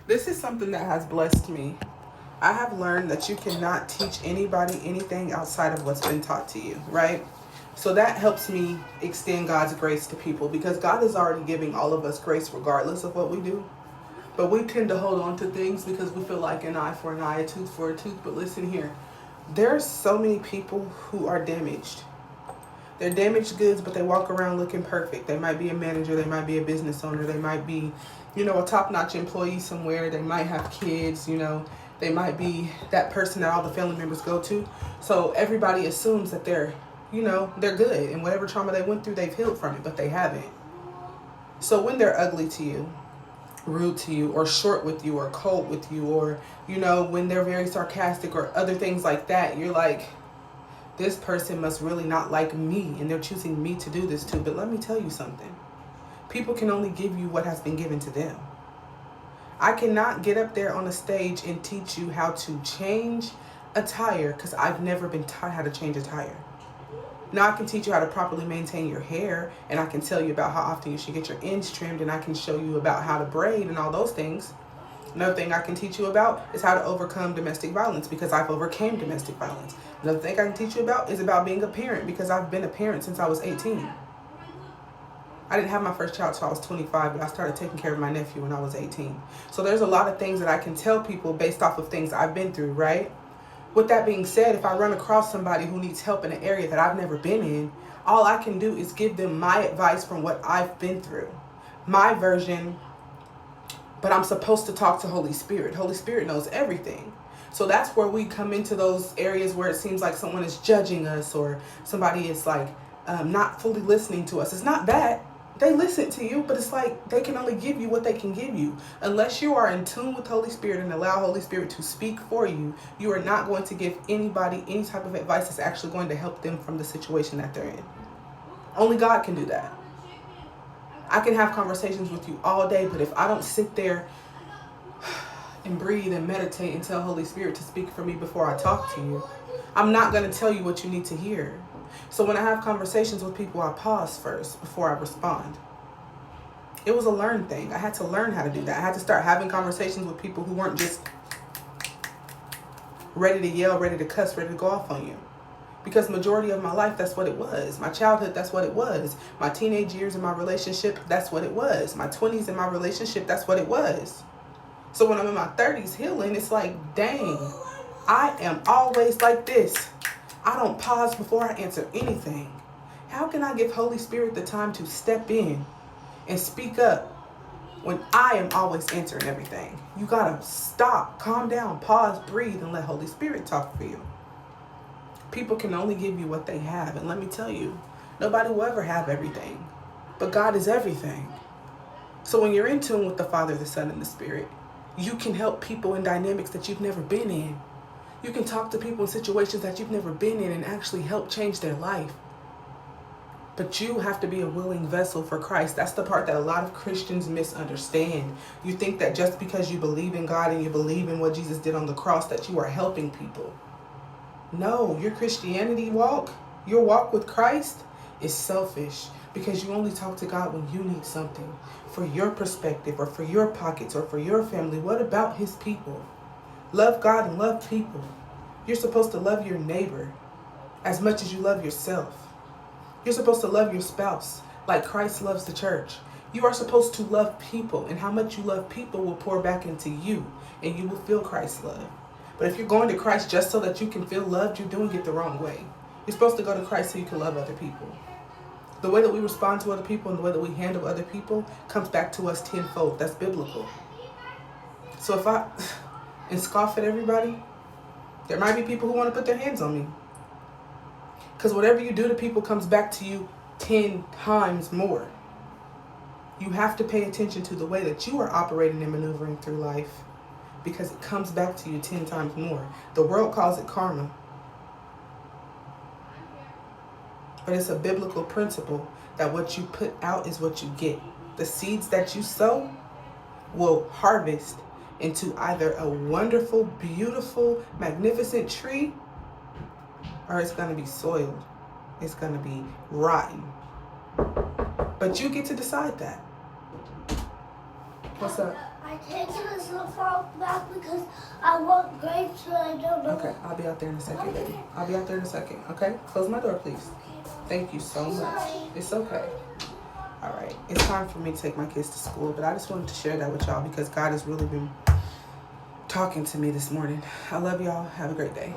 This is something that has blessed me. I have learned that you cannot teach anybody anything outside of what's been taught to you, right? So that helps me extend God's grace to people because God is already giving all of us grace regardless of what we do. But we tend to hold on to things because we feel like an eye for an eye, a tooth for a tooth. But listen here, there's so many people who are damaged. They're damaged goods, but they walk around looking perfect. They might be a manager, they might be a business owner, they might be, a top-notch employee somewhere. They might have kids, they might be that person that all the family members go to. So everybody assumes that they're good. And whatever trauma they went through, they've healed from it, but they haven't. So when they're ugly to you, rude to you, or short with you, or cold with you, or, when they're very sarcastic or other things like that, you're like, this person must really not like me and they're choosing me to do this too. But let me tell you something. People can only give you what has been given to them. I cannot get up there on a stage and teach you how to change a tire because I've never been taught how to change a tire. Now I can teach you how to properly maintain your hair, and I can tell you about how often you should get your ends trimmed, and I can show you about how to braid and all those things. Another thing I can teach you about is how to overcome domestic violence because I've overcame domestic violence. Another thing I can teach you about is about being a parent because I've been a parent since I was 18. I didn't have my first child until I was 25, but I started taking care of my nephew when I was 18. So there's a lot of things that I can tell people based off of things I've been through, right? With that being said, if I run across somebody who needs help in an area that I've never been in, all I can do is give them my advice from what I've been through, my version. But I'm supposed to talk to Holy Spirit. Holy Spirit knows everything. So that's where we come into those areas where it seems like someone is judging us or somebody is like not fully listening to us. It's not that. They listen to you, but it's like they can only give you what they can give you. Unless you are in tune with Holy Spirit and allow Holy Spirit to speak for you, you are not going to give anybody any type of advice that's actually going to help them from the situation that they're in. Only God can do that. I can have conversations with you all day, but if I don't sit there and breathe and meditate and tell Holy Spirit to speak for me before I talk to you, I'm not going to tell you what you need to hear. So when I have conversations with people, I pause first before I respond. It was a learned thing. I had to learn how to do that. I had to start having conversations with people who weren't just ready to yell, ready to cuss, ready to go off on you. Because majority of my life, that's what it was. My childhood, that's what it was. My teenage years in my relationship, that's what it was. My 20s in my relationship, that's what it was. So when I'm in my 30s healing, it's like, dang, I am always like this. I don't pause before I answer anything. How can I give Holy Spirit the time to step in and speak up when I am always answering everything? You gotta stop, calm down, pause, breathe, and let Holy Spirit talk for you. People can only give you what they have. And let me tell you, nobody will ever have everything. But God is everything. So when you're in tune with the Father, the Son, and the Spirit, you can help people in dynamics that you've never been in. You can talk to people in situations that you've never been in and actually help change their life. But you have to be a willing vessel for Christ. That's the part that a lot of Christians misunderstand. You think that just because you believe in God and you believe in what Jesus did on the cross, that you are helping people. No, your Christianity walk, your walk with Christ is selfish because you only talk to God when you need something for your perspective or for your pockets or for your family. What about his people? Love God and love people. You're supposed to love your neighbor as much as you love yourself. You're supposed to love your spouse like Christ loves the church. You are supposed to love people, and how much you love people will pour back into you, and you will feel Christ's love. But if you're going to Christ just so that you can feel loved, you're doing it the wrong way. You're supposed to go to Christ so you can love other people. The way that we respond to other people and the way that we handle other people comes back to us tenfold. That's biblical. So if I and scoff at everybody, there might be people who want to put their hands on me. Because whatever you do to people comes back to you 10 times more. You have to pay attention to the way that you are operating and maneuvering through life, because it comes back to you 10 times more. The world calls it karma. But it's a biblical principle that what you put out is what you get. The seeds that you sow will harvest into either a wonderful, beautiful, magnificent tree, or it's going to be soiled. It's going to be rotten. But you get to decide that. What's up? I take it so far back because I want grapes, so I don't know. Okay, I'll be out there in a second, baby. I'll be out there in a second, okay? Close my door, please. Thank you so much. It's okay. All right, it's time for me to take my kids to school, but I just wanted to share that with y'all because God has really been talking to me this morning. I love y'all. Have a great day.